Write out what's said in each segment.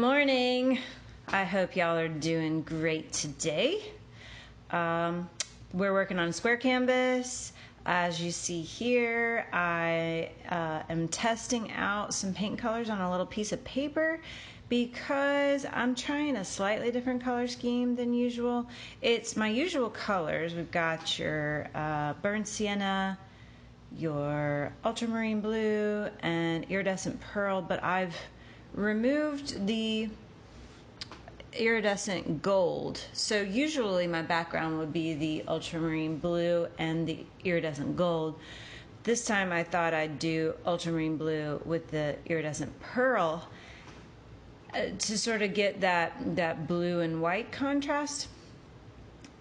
morning. I hope y'all are doing great today. We're working on square canvas. As you see here, I am testing out some paint colors on a little piece of paper because I'm trying a slightly different color scheme than usual. It's my usual colors. We've got your burnt sienna, your ultramarine blue, and iridescent pearl, but I've removed the iridescent gold. So usually my background would be the ultramarine blue and the iridescent gold. This time I thought I'd do ultramarine blue with the iridescent pearl to sort of get that blue and white contrast.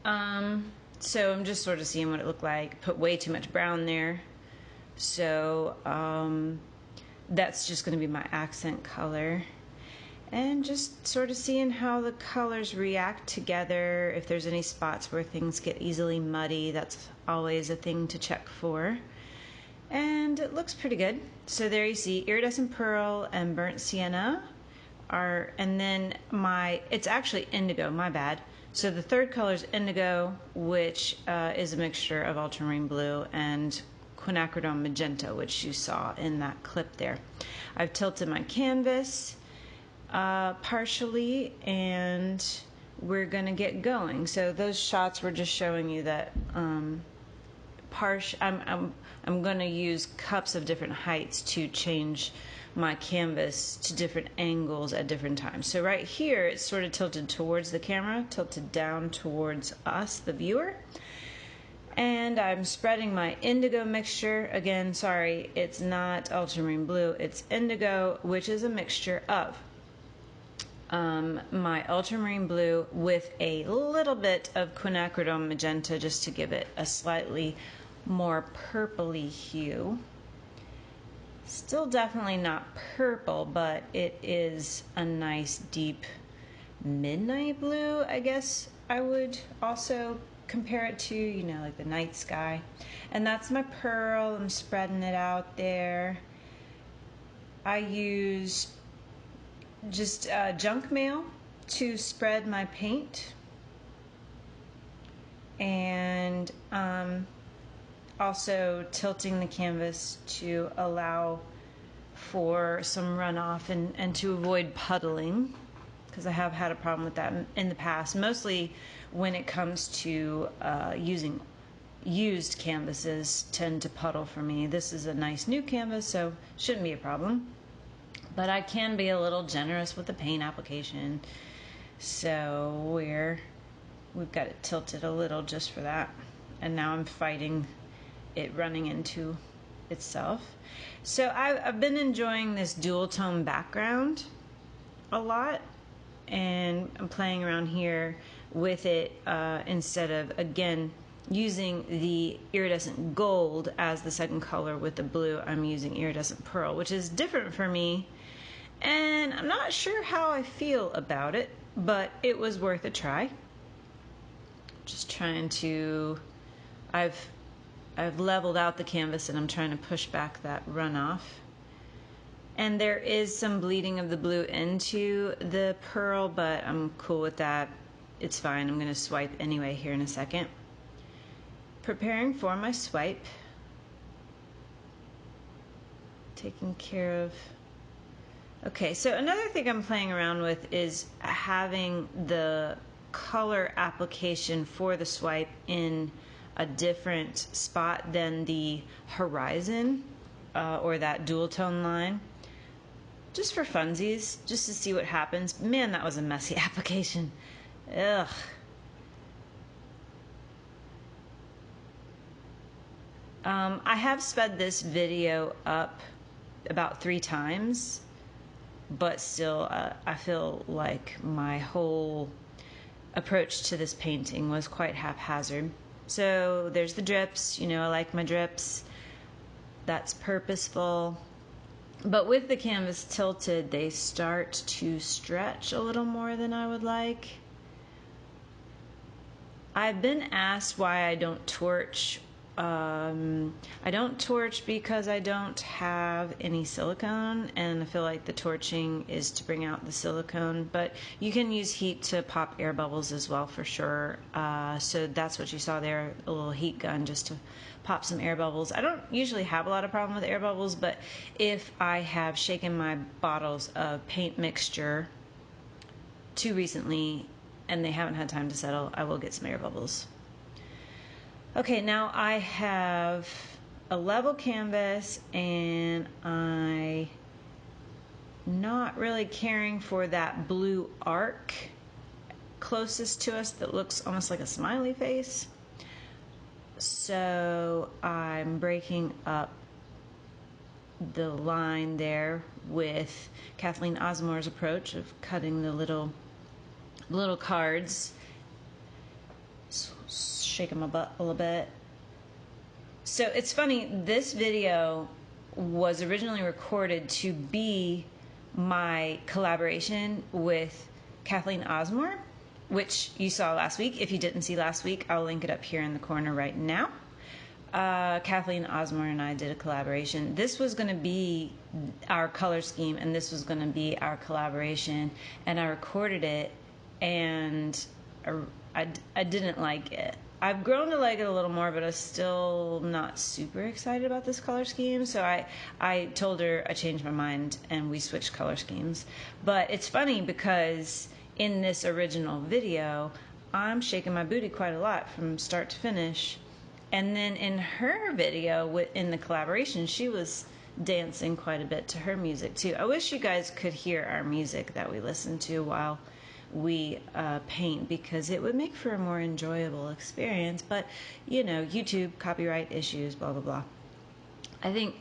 So I'm just sort of seeing what it looked like. Put way too much brown there. So that's just going to be my accent color. And just sort of seeing how the colors react together. If there's any spots where things get easily muddy, that's always a thing to check for. And it looks pretty good. So there you see iridescent pearl and burnt sienna are, and then it's actually indigo, my bad. So the third color is indigo, which is a mixture of ultramarine blue and quinacridone magenta, which you saw in that clip there. I've tilted my canvas partially, and we're gonna get going. So those shots were just showing you that I'm gonna use cups of different heights to change my canvas to different angles at different times. So right here it's sort of tilted towards the camera, tilted down towards us, the viewer. And I'm spreading my indigo mixture. Again, sorry, it's not ultramarine blue, it's indigo, which is a mixture of my ultramarine blue with a little bit of quinacridone magenta, just to give it a slightly more purpley hue. Still definitely not purple, but it is a nice deep midnight blue, I guess I would also compare it to, you know, like the night sky. And that's my pearl. I'm spreading it out there. I use just junk mail to spread my paint, and also tilting the canvas to allow for some runoff and to avoid puddling, because I have had a problem with that in the past, mostly when it comes to using used canvases tend to puddle for me. This is a nice new canvas, so shouldn't be a problem. But I can be a little generous with the paint application, so we've got it tilted a little just for that. And now I'm fighting it running into itself. So I've been enjoying this dual tone background a lot, and I'm playing around here with it instead of, again, using the iridescent gold as the second color with the blue. I'm using iridescent pearl, which is different for me, and I'm not sure how I feel about it, but it was worth a try. Just trying to, I've leveled out the canvas and I'm trying to push back that runoff. And there is some bleeding of the blue into the pearl, but I'm cool with that. It's fine. I'm going to swipe anyway here in a second. Preparing for my swipe. Taking care of. Okay, so another thing I'm playing around with is having the color application for the swipe in a different spot than the horizon or that dual tone line, just for funsies, just to see what happens. Man, that was a messy application. Ugh. I have sped this video up about 3 times, but still I feel like my whole approach to this painting was quite haphazard. So there's the drips, you know, I like my drips. That's purposeful. But with the canvas tilted, they start to stretch a little more than I would like. I've been asked why I don't torch I don't torch because I don't have any silicone, and I feel like the torching is to bring out the silicone, but you can use heat to pop air bubbles as well for sure. So that's what you saw there, a little heat gun just to pop some air bubbles. I don't usually have a lot of problem with air bubbles, but if I have shaken my bottles of paint mixture too recently and they haven't had time to settle, I will get some air bubbles. Okay, now I have a level canvas, and I'm not really caring for that blue arc closest to us that looks almost like a smiley face. So I'm breaking up the line there with Kathleen Osmore's approach of cutting the little cards. Shaking my butt a little bit. So it's funny, this video was originally recorded to be my collaboration with Kathleen Osmore, which you saw last week. If you didn't see last week, I'll link it up here in the corner right now. Kathleen Osmore and I did a collaboration. This was going to be our color scheme, and this was going to be our collaboration, and I recorded it, and I didn't like it. I've grown to like it a little more, but I'm still not super excited about this color scheme. So I told her I changed my mind and we switched color schemes. But it's funny because in this original video, I'm shaking my booty quite a lot from start to finish. And then in her video, in the collaboration, she was dancing quite a bit to her music too. I wish you guys could hear our music that we listen to while we paint, because it would make for a more enjoyable experience. But you know, YouTube, copyright issues, blah blah blah. I think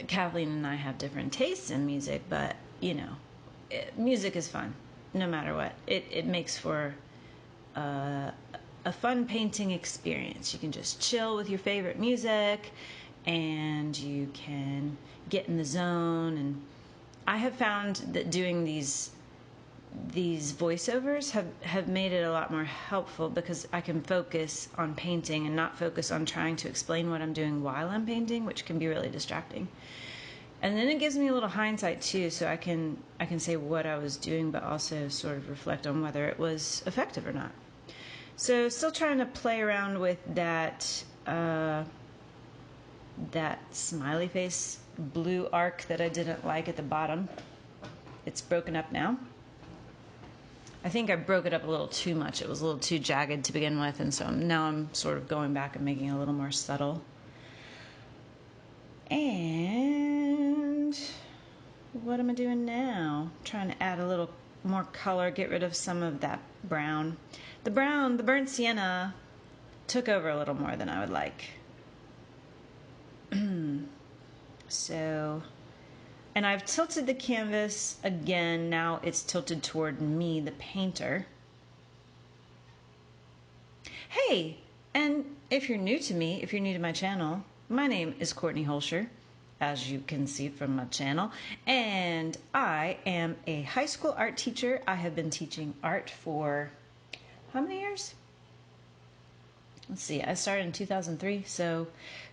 Kathleen and I have different tastes in music, but you know, music is fun no matter what. It makes for a fun painting experience. You can just chill with your favorite music and you can get in the zone. And I have found that doing these voiceovers have made it a lot more helpful, because I can focus on painting and not focus on trying to explain what I'm doing while I'm painting, which can be really distracting. And then it gives me a little hindsight too, so I can say what I was doing, but also sort of reflect on whether it was effective or not. So still trying to play around with that smiley face blue arc that I didn't like at the bottom. It's broken up now. I think I broke it up a little too much. It was a little too jagged to begin with, and so now I'm sort of going back and making it a little more subtle. And what am I doing now? Trying to add a little more color, get rid of some of that brown. The burnt sienna took over a little more than I would like. So, and I've tilted the canvas again. Now it's tilted toward me, the painter. Hey, and if you're new to me, if you're new to my channel, my name is Courtney Hoelscher, as you can see from my channel, and I am a high school art teacher. I have been teaching art for how many years? Let's see, I started in 2003, so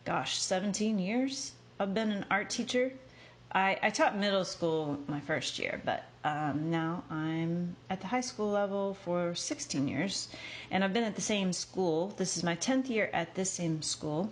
gosh, 17 years I've been an art teacher. I taught middle school my first year, but now I'm at the high school level for 16 years, and I've been at the same school. This is my 10th year at this same school,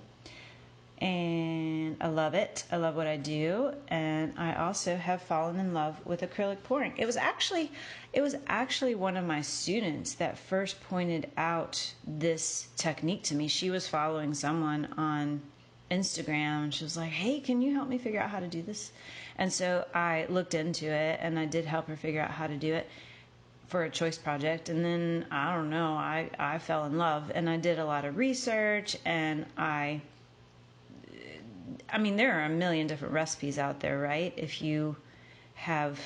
and I love it. I love what I do, and I also have fallen in love with acrylic pouring. It was actually one of my students that first pointed out this technique to me. She was following someone on Instagram, and she was like, hey, can you help me figure out how to do this? And so I looked into it, and I did help her figure out how to do it for a choice project. And then, I don't know, I fell in love, and I did a lot of research, and I mean, there are a million different recipes out there, right? If you have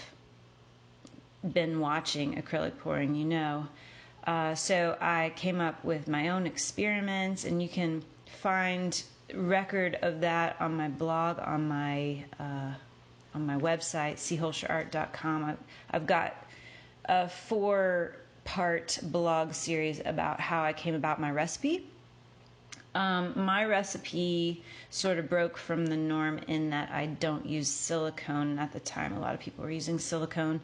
been watching acrylic pouring, you know. So I came up with my own experiments, and you can find record of that on my blog, on my website, hoelscherart.com. I've got a 4-part blog series about how I came about my recipe. My recipe sort of broke from the norm in that I don't use silicone. At the time, a lot of people were using silicone.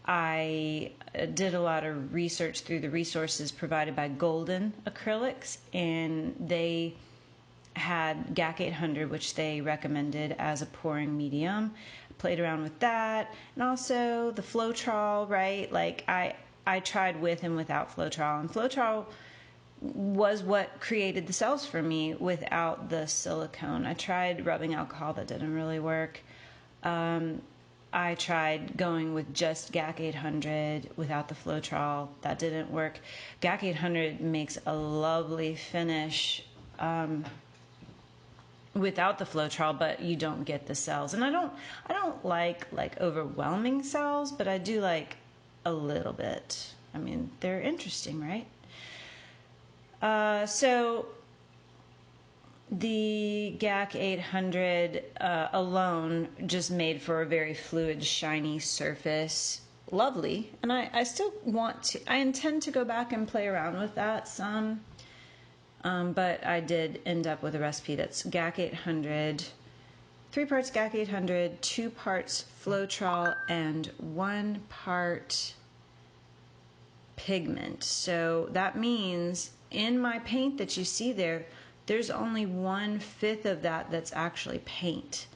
I did a lot of research through the resources provided by Golden Acrylics, and they had GAC 800, which they recommended as a pouring medium. Played around with that, and also the Floetrol, right? Like I tried with and without Floetrol, and Floetrol was what created the cells for me without the silicone. I tried rubbing alcohol, that didn't really work. I tried going with just GAC 800 without the Floetrol, that didn't work. GAC 800 makes a lovely finish without the Floetrol, but you don't get the cells. And I don't like overwhelming cells, but I do like a little bit. I mean, they're interesting, right? So the GAC 800 alone just made for a very fluid, shiny surface. Lovely. And I still want to, I intend to go back and play around with that some. But I did end up with a recipe that's GAC 800, 3 parts GAC 800, 2 parts Floetrol, and 1 part pigment. So that means in my paint that you see there, there's only 1/5 of that that's actually paint.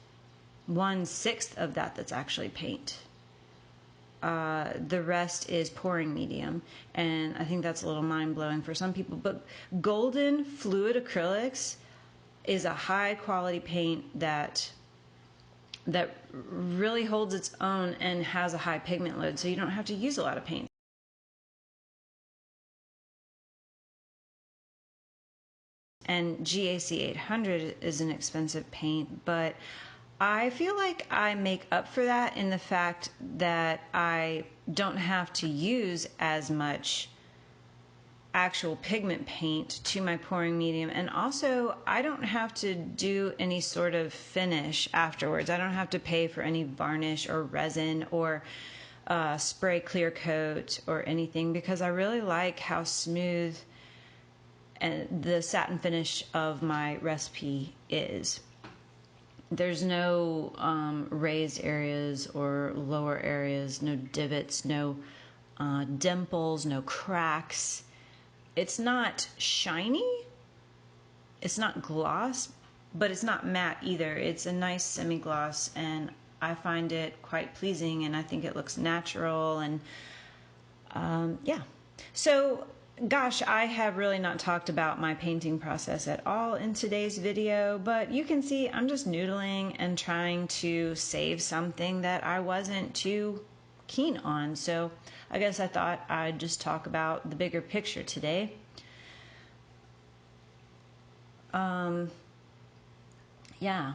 1/6 of that that's actually paint. The rest is pouring medium, and I think that's a little mind-blowing for some people. But Golden Fluid Acrylics is a high-quality paint that really holds its own and has a high pigment load, so you don't have to use a lot of paint. And GAC 800 is an expensive paint, but I feel like I make up for that in the fact that I don't have to use as much actual pigment paint to my pouring medium, and also I don't have to do any sort of finish afterwards. I don't have to pay for any varnish or resin or spray clear coat or anything, because I really like how smooth and the satin finish of my recipe is. There's no raised areas or lower areas, no divots, no dimples, no cracks. It's not shiny, it's not gloss, but it's not matte either. It's a nice semi-gloss, and I find it quite pleasing, and I think it looks natural, and yeah. So gosh, I have really not talked about my painting process at all in today's video, but you can see I'm just noodling and trying to save something that I wasn't too keen on. So I guess I thought I'd just talk about the bigger picture today. Yeah.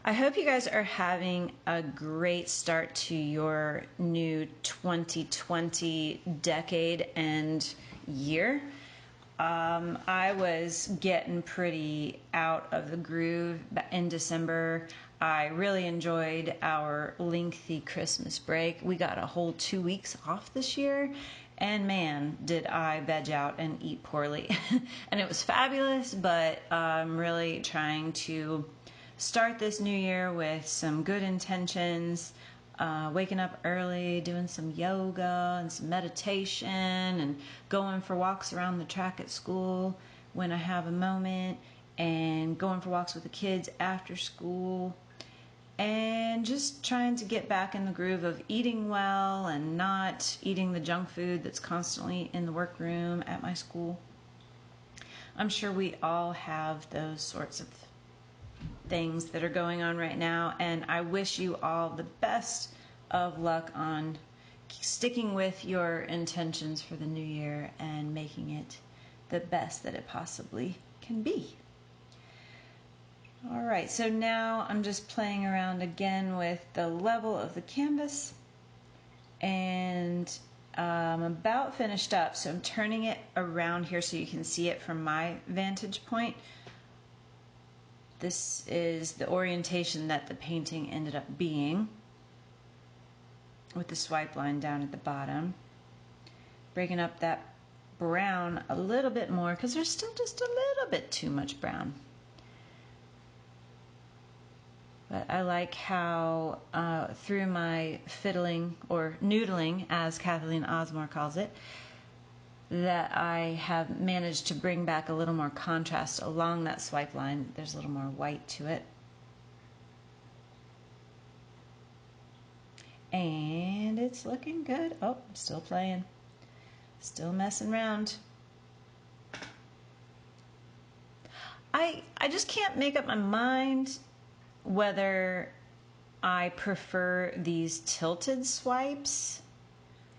I hope you guys are having a great start to your new 2020 decade and year. I was getting pretty out of the groove in December. I really enjoyed our lengthy Christmas break. We got a whole 2 weeks off this year, and man, did I veg out and eat poorly. And it was fabulous, but I'm really trying to start this new year with some good intentions, waking up early, doing some yoga and some meditation, and going for walks around the track at school when I have a moment, and going for walks with the kids after school, and just trying to get back in the groove of eating well and not eating the junk food that's constantly in the workroom at my school. I'm sure we all have those sorts of things that are going on right now, and I wish you all the best of luck on sticking with your intentions for the new year and making it the best that it possibly can be. Alright, so now I'm just playing around again with the level of the canvas, and I'm about finished up, so I'm turning it around here so you can see it from my vantage point. This is the orientation that the painting ended up being, with the swipe line down at the bottom. Breaking up that brown a little bit more because there's still just a little bit too much brown. But I like how through my fiddling, or noodling as Kathleen Osmore calls it, that I have managed to bring back a little more contrast along that swipe line. There's a little more white to it. And it's looking good. Oh, I'm still playing. Still messing around. I just can't make up my mind whether I prefer these tilted swipes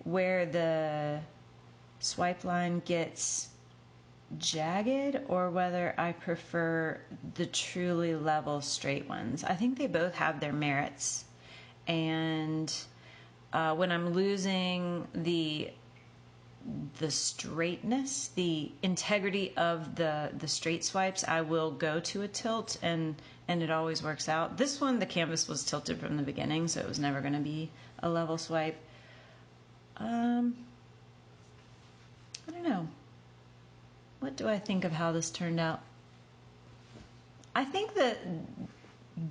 where the swipe line gets jagged, or whether I prefer the truly level straight ones. I think they both have their merits. And when I'm losing the straightness, the integrity of the straight swipes, I will go to a tilt, and it always works out. This one, the canvas was tilted from the beginning, so it was never going to be a level swipe. I don't know. What do I think of how this turned out? I think that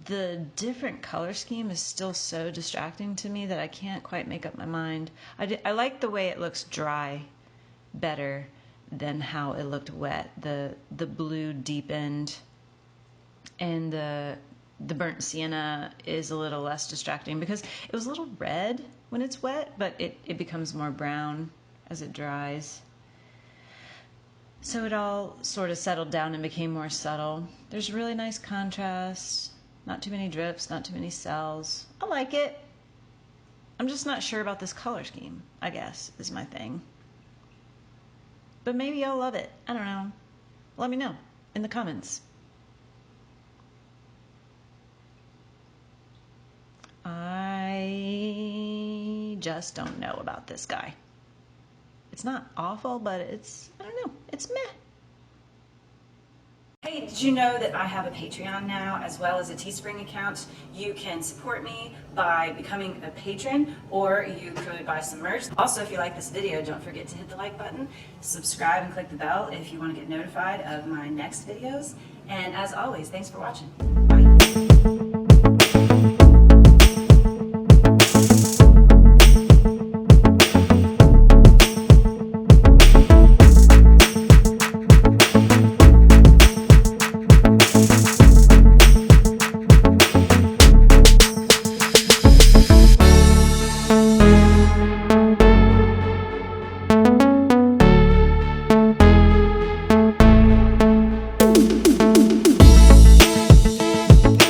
the different color scheme is still so distracting to me that I can't quite make up my mind. I like the way it looks dry better than how it looked wet. The blue deepened, and the burnt sienna is a little less distracting because it was a little red when it's wet, but it becomes more brown as it dries. So it all sort of settled down and became more subtle. There's really nice contrast. Not too many drips, not too many cells. I like it. I'm just not sure about this color scheme, I guess, is my thing. But maybe y'all love it. I don't know. Let me know in the comments. I just don't know about this guy. It's not awful, but it's, I don't know, it's meh. Hey, did you know that I have a Patreon now as well as a Teespring account? You can support me by becoming a patron, or you could buy some merch. Also, if you like this video, don't forget to hit the like button, subscribe and click the bell if you want to get notified of my next videos. And as always, thanks for watching.